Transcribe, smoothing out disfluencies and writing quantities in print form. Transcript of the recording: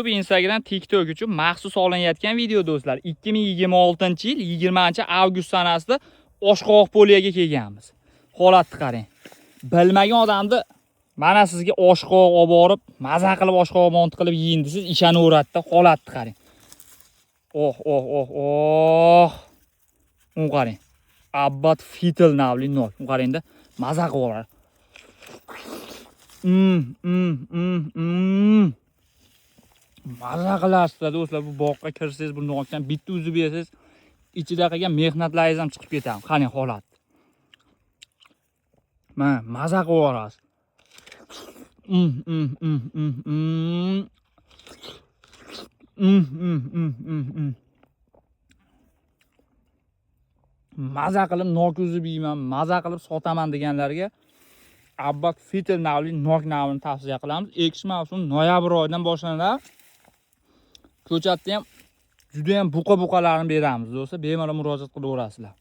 Instagram, TikTok uchun maxsus olinayotgan video do'stlar. 2026-yil 20-avgust sanasida Oshqovoq poliyaga kelganmiz. Holatni qarang. Bilmagan odamni mana sizga oshqovoq olib borib, maza qilib oshqovoq mont qilib yeyin desiz, ishanaveradi. Holatni qarang. Oh. U qarang. Abbat fitil navli nol. U qarangda maza qilib oladi. Maza qilasizlar do'stlar, bu boqqa kirsangiz, bu nokdan bitta uzib yesiz, ichida qilgan mehnatlaringiz ham chiqib ketadi. Qani holat. Mana maza qilib olasiz. Maza qilib nok uzib yeyman, maza qilib sotaman deganlarga Abbat fitil navli nok navini tavsiya qilamiz. Ekish mavsumi noyabr oyidan boshlanadi. Ko'chatda ham juda ham buqa-buqalarni beramiz do'stlar. Bemalol murojaat qilaverasizlar.